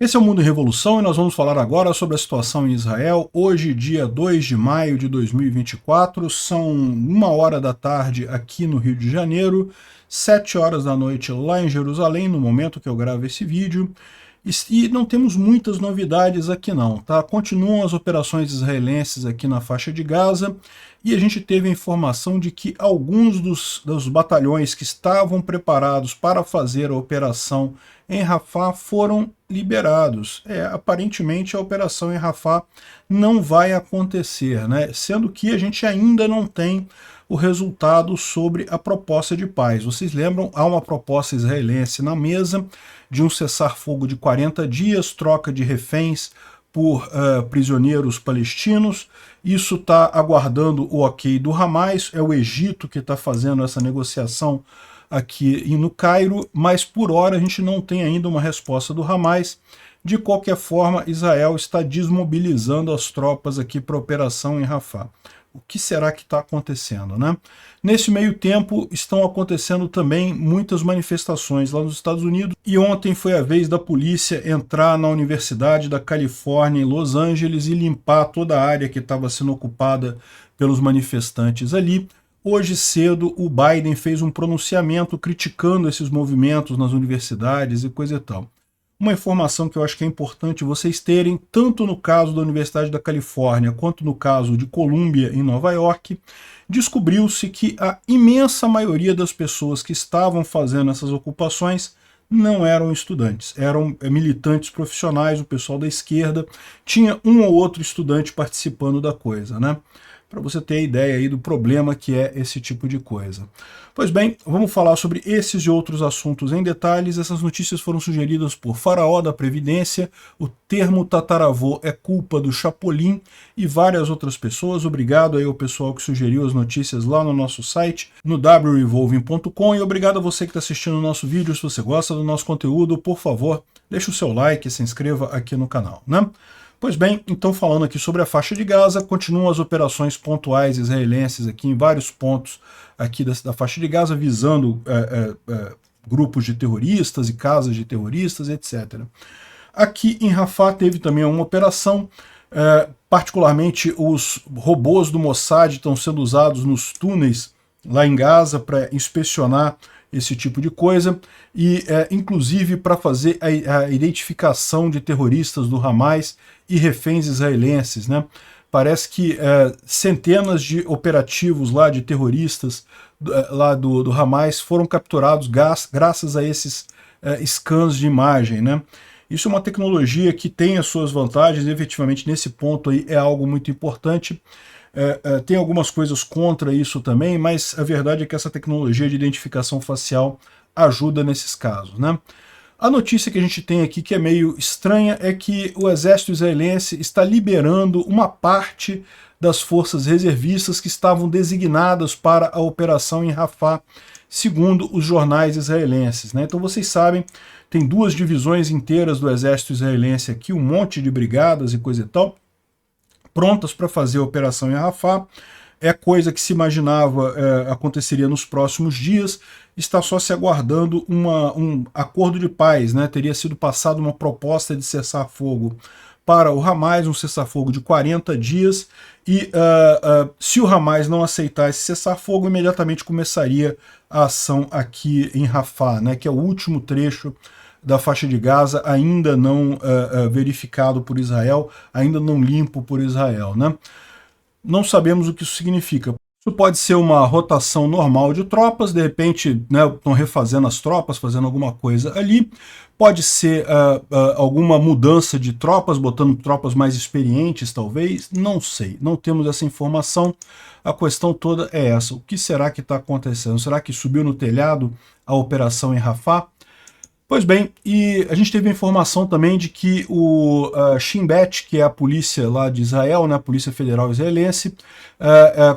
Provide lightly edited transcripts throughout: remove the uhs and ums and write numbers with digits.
Esse é o Mundo em Revolução e nós vamos falar agora sobre a situação em Israel. Hoje, dia 2 de maio de 2024, são 1 hora da tarde aqui no Rio de Janeiro, 7 horas da noite lá em Jerusalém, no momento que eu gravo esse vídeo. E não temos muitas novidades aqui não, tá? Continuam as operações israelenses aqui na faixa de Gaza e a gente teve a informação de que alguns dos batalhões que estavam preparados para fazer a operação em Rafah foram liberados. Aparentemente a operação em Rafah não vai acontecer, né? Sendo que a gente ainda não tem o resultado sobre a proposta de paz. Vocês lembram, há uma proposta israelense na mesa de um cessar-fogo de 40 dias, troca de reféns por prisioneiros palestinos. Isso está aguardando o ok do Hamas, é o Egito que está fazendo essa negociação aqui no Cairo, mas por hora a gente não tem ainda uma resposta do Hamas. De qualquer forma, Israel está desmobilizando as tropas aqui para a operação em Rafah. O que será que está acontecendo, né? Nesse meio tempo, estão acontecendo também muitas manifestações lá nos Estados Unidos, e ontem foi a vez da polícia entrar na Universidade da Califórnia, em Los Angeles, e limpar toda a área que estava sendo ocupada pelos manifestantes ali. Hoje cedo, o Biden fez um pronunciamento criticando esses movimentos nas universidades e coisa e tal. Uma informação que eu acho que é importante vocês terem, tanto no caso da Universidade da Califórnia, quanto no caso de Columbia, em Nova York, descobriu-se que a imensa maioria das pessoas que estavam fazendo essas ocupações não eram estudantes, eram militantes profissionais, o pessoal da esquerda, tinha um ou outro estudante participando da coisa, né? Para você ter a ideia aí do problema que é esse tipo de coisa. Pois bem, vamos falar sobre esses e outros assuntos em detalhes. Essas notícias foram sugeridas por Faraó da Previdência, o termo tataravô é culpa do Chapolin e várias outras pessoas. Obrigado aí ao pessoal que sugeriu as notícias lá no nosso site, no wrevolving.com, e obrigado a você que está assistindo o nosso vídeo. Se você gosta do nosso conteúdo, por favor, deixe o seu like e se inscreva aqui no canal, né? Pois bem, então falando aqui sobre a faixa de Gaza, continuam as operações pontuais israelenses aqui em vários pontos aqui da faixa de Gaza, visando grupos de terroristas e casas de terroristas, etc. Aqui em Rafah teve também uma operação, particularmente os robôs do Mossad estão sendo usados nos túneis lá em Gaza para inspecionar esse tipo de coisa, e inclusive para fazer a identificação de terroristas do Hamas e reféns israelenses, né? Parece que centenas de operativos lá de terroristas lá do Hamas foram capturados graças a esses scans de imagem, né? Isso é uma tecnologia que tem as suas vantagens, e efetivamente nesse ponto aí é algo muito importante. Tem algumas coisas contra isso também, mas a verdade é que essa tecnologia de identificação facial ajuda nesses casos, né? A notícia que a gente tem aqui, que é meio estranha, é que o exército israelense está liberando uma parte das forças reservistas que estavam designadas para a operação em Rafah, segundo os jornais israelenses, né? Então vocês sabem, tem 2 divisões inteiras do exército israelense aqui, um monte de brigadas e coisa e tal, prontas para fazer a operação em Rafah. É coisa que se imaginava aconteceria nos próximos dias, está só se aguardando um acordo de paz, né? Teria sido passada uma proposta de cessar-fogo para o Hamas, um cessar-fogo de 40 dias, e se o Hamas não aceitar esse cessar-fogo, imediatamente começaria a ação aqui em Rafah, né? Que é o último trecho da faixa de Gaza ainda não verificado por Israel, ainda não limpo por Israel, né? Não sabemos o que isso significa. Isso pode ser uma rotação normal de tropas, de repente, né, estão refazendo as tropas, fazendo alguma coisa ali. Pode ser alguma mudança de tropas, botando tropas mais experientes, talvez. Não sei, não temos essa informação. A questão toda é essa. O que será que está acontecendo? Será que subiu no telhado a operação em Rafah? Pois bem, e a gente teve a informação também de que o Shin Bet, que é a polícia lá de Israel, né, a Polícia Federal Israelense,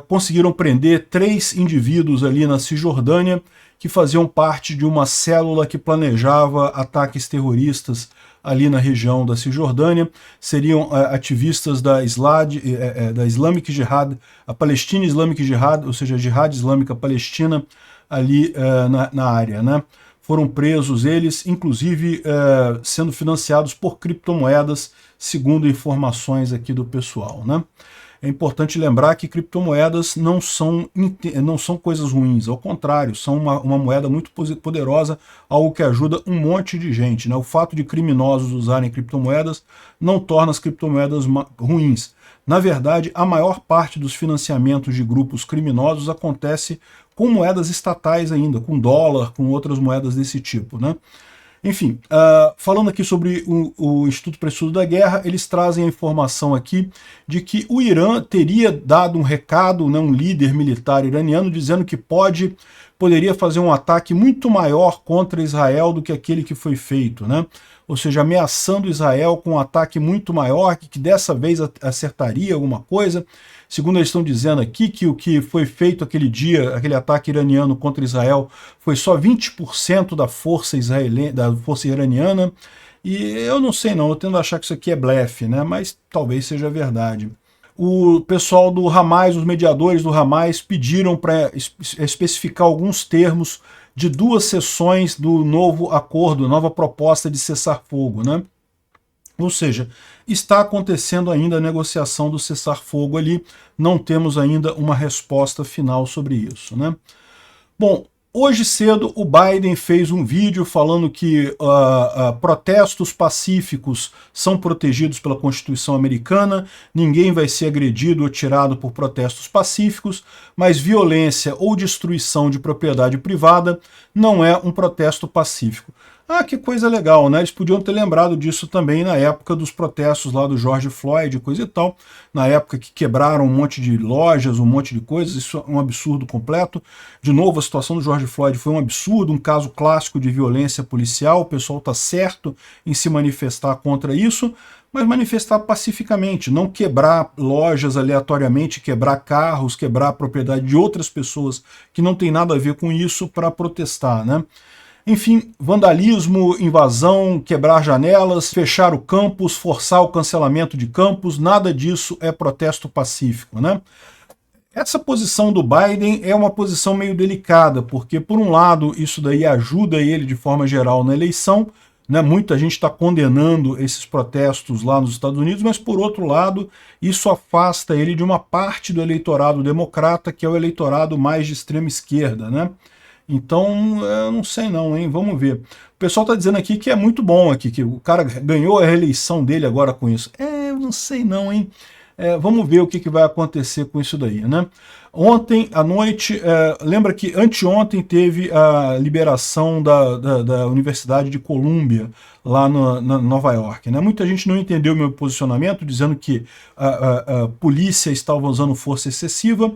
conseguiram prender 3 indivíduos ali na Cisjordânia que faziam parte de uma célula que planejava ataques terroristas ali na região da Cisjordânia. Seriam ativistas da Islamic Jihad, a Palestine Islamic Jihad, ou seja, a Jihad Islâmica Palestina ali na área, né? foram presos eles, inclusive sendo financiados por criptomoedas, segundo informações aqui do pessoal, né? É importante lembrar que criptomoedas não são coisas ruins, ao contrário, são uma moeda muito poderosa, algo que ajuda um monte de gente, né? O fato de criminosos usarem criptomoedas não torna as criptomoedas ruins. Na verdade, a maior parte dos financiamentos de grupos criminosos acontece com moedas estatais ainda, com dólar, com outras moedas desse tipo, né? Enfim, falando aqui sobre o Instituto para Estudo da Guerra, eles trazem a informação aqui de que o Irã teria dado um recado, né, um líder militar iraniano, dizendo que poderia fazer um ataque muito maior contra Israel do que aquele que foi feito, né? Ou seja, ameaçando Israel com um ataque muito maior, que dessa vez acertaria alguma coisa. Segundo eles estão dizendo aqui, que o que foi feito aquele dia, aquele ataque iraniano contra Israel, foi só 20% da força iraniana. E eu não sei não, eu tendo a achar que isso aqui é blefe, né? Mas talvez seja verdade. O pessoal do Hamas, os mediadores do Hamas, pediram para especificar alguns termos de 2 sessões do novo acordo, nova proposta de cessar-fogo, né? Ou seja, está acontecendo ainda a negociação do cessar-fogo ali, não temos ainda uma resposta final sobre isso, né? Bom, hoje cedo o Biden fez um vídeo falando que protestos pacíficos são protegidos pela Constituição americana, ninguém vai ser agredido ou tirado por protestos pacíficos, mas violência ou destruição de propriedade privada não é um protesto pacífico. Ah, que coisa legal, né? Eles podiam ter lembrado disso também na época dos protestos lá do George Floyd, coisa e tal, na época que quebraram um monte de lojas, um monte de coisas, isso é um absurdo completo. De novo, a situação do George Floyd foi um absurdo, um caso clássico de violência policial, o pessoal está certo em se manifestar contra isso, mas manifestar pacificamente, não quebrar lojas aleatoriamente, quebrar carros, quebrar a propriedade de outras pessoas que não tem nada a ver com isso para protestar, né? Enfim, vandalismo, invasão, quebrar janelas, fechar o campus, forçar o cancelamento de campus, nada disso é protesto pacífico, né? Essa posição do Biden é uma posição meio delicada, porque por um lado isso daí ajuda ele de forma geral na eleição, né? Muita gente está condenando esses protestos lá nos Estados Unidos, mas por outro lado isso afasta ele de uma parte do eleitorado democrata, que é o eleitorado mais de extrema esquerda, né? Então, eu não sei não, hein? Vamos ver. O pessoal está dizendo aqui que é muito bom aqui, que o cara ganhou a reeleição dele agora com isso. Eu não sei não, hein? Vamos ver o que vai acontecer com isso daí, né? Ontem à noite, lembra que anteontem teve a liberação da Universidade de Colômbia, lá na Nova York, né? Muita gente não entendeu o meu posicionamento, dizendo que a polícia estava usando força excessiva.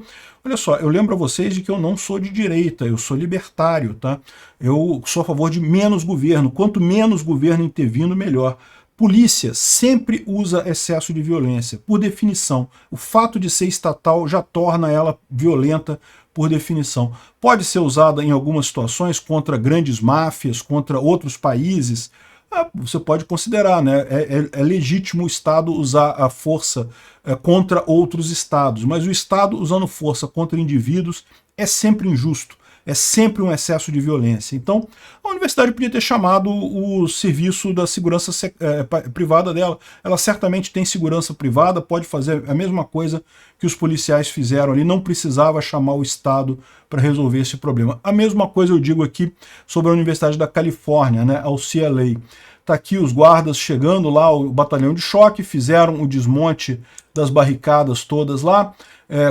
Olha só, eu lembro a vocês de que eu não sou de direita, eu sou libertário, tá? Eu sou a favor de menos governo, quanto menos governo intervindo, melhor. Polícia sempre usa excesso de violência, por definição. O fato de ser estatal já torna ela violenta por definição. Pode ser usada em algumas situações contra grandes máfias, contra outros países. Você pode considerar, né? É legítimo o Estado usar a força contra outros Estados, mas o Estado usando força contra indivíduos é sempre injusto. É sempre um excesso de violência. Então, a universidade podia ter chamado o serviço da segurança privada dela. Ela certamente tem segurança privada, pode fazer a mesma coisa que os policiais fizeram ali, não precisava chamar o Estado para resolver esse problema. A mesma coisa eu digo aqui sobre a Universidade da Califórnia, né, a UCLA. Está aqui os guardas chegando lá, o batalhão de choque, fizeram o desmonte das barricadas todas lá,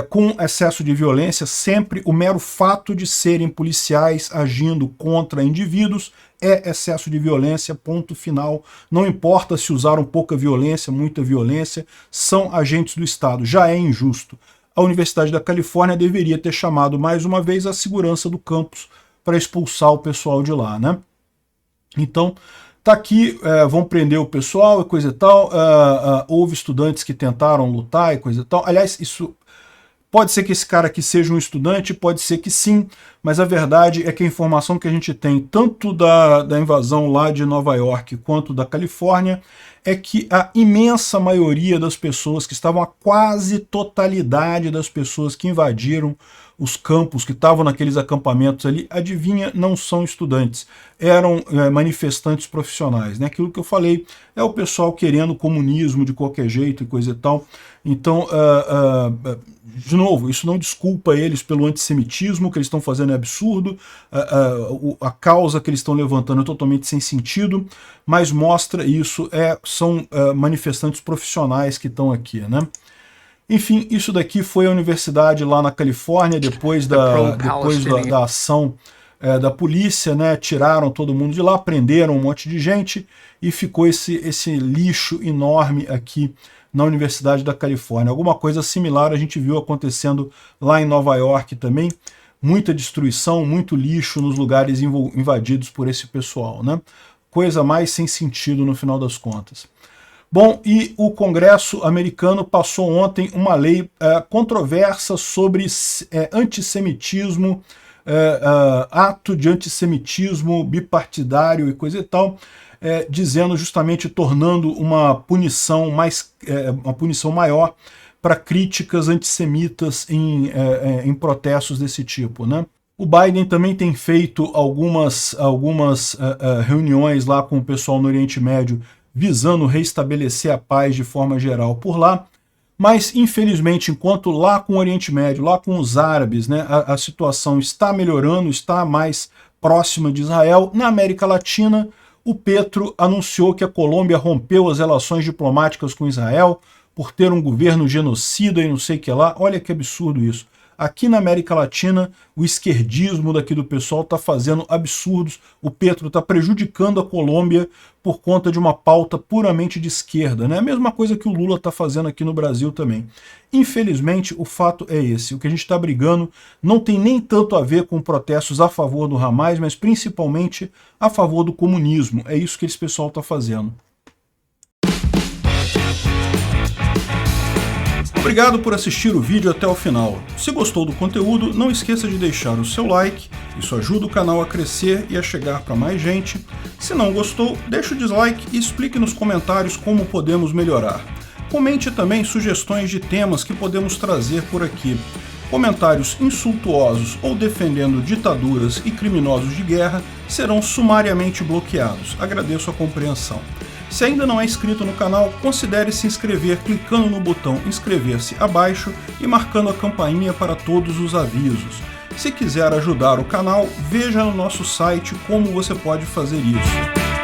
com excesso de violência. Sempre o mero fato de serem policiais agindo contra indivíduos é excesso de violência, ponto final. Não importa se usaram pouca violência, muita violência, são agentes do Estado, já é injusto. A Universidade da Califórnia deveria ter chamado mais uma vez a segurança do campus para expulsar o pessoal de lá, né? Então, tá aqui, vão prender o pessoal e coisa e tal, houve estudantes que tentaram lutar e coisa e tal. Aliás, isso pode ser que esse cara aqui seja um estudante, pode ser que sim, mas a verdade é que a informação que a gente tem, tanto da invasão lá de Nova York quanto da Califórnia, é que a imensa maioria das pessoas que estavam, a quase totalidade das pessoas que invadiram os campos, que estavam naqueles acampamentos ali, adivinha, não são estudantes, eram manifestantes profissionais, né? Aquilo que eu falei, é o pessoal querendo comunismo de qualquer jeito e coisa e tal. Então, de novo, isso não desculpa eles pelo antissemitismo, que eles estão fazendo é absurdo, a causa que eles estão levantando é totalmente sem sentido, mas mostra isso, são manifestantes profissionais que estão aqui, né? Enfim, isso daqui foi a universidade lá na Califórnia, depois da ação da polícia, né? Tiraram todo mundo de lá, prenderam um monte de gente e ficou esse lixo enorme aqui na Universidade da Califórnia. Alguma coisa similar a gente viu acontecendo lá em Nova York também. Muita destruição, muito lixo nos lugares invadidos por esse pessoal, né? Coisa mais sem sentido no final das contas. Bom, e o Congresso americano passou ontem uma lei controversa sobre antissemitismo, ato de antissemitismo bipartidário e coisa e tal, dizendo justamente, tornando uma punição maior para críticas antissemitas em protestos desse tipo, né? O Biden também tem feito algumas reuniões lá com o pessoal no Oriente Médio, visando reestabelecer a paz de forma geral por lá, mas infelizmente, enquanto lá com o Oriente Médio, lá com os árabes, né, a situação está melhorando, está mais próxima de Israel, na América Latina, o Petro anunciou que a Colômbia rompeu as relações diplomáticas com Israel por ter um governo genocida e não sei o que lá. Olha que absurdo isso. Aqui na América Latina, o esquerdismo daqui do pessoal está fazendo absurdos. O Petro está prejudicando a Colômbia por conta de uma pauta puramente de esquerda, né? A mesma coisa que o Lula está fazendo aqui no Brasil também. Infelizmente, o fato é esse. O que a gente está brigando não tem nem tanto a ver com protestos a favor do Hamas, mas principalmente a favor do comunismo. É isso que esse pessoal está fazendo. Obrigado por assistir o vídeo até o final. Se gostou do conteúdo, não esqueça de deixar o seu like, isso ajuda o canal a crescer e a chegar para mais gente. Se não gostou, deixe o dislike e explique nos comentários como podemos melhorar. Comente também sugestões de temas que podemos trazer por aqui. Comentários insultuosos ou defendendo ditaduras e criminosos de guerra serão sumariamente bloqueados. Agradeço a compreensão. Se ainda não é inscrito no canal, considere se inscrever clicando no botão inscrever-se abaixo e marcando a campainha para todos os avisos. Se quiser ajudar o canal, veja no nosso site como você pode fazer isso.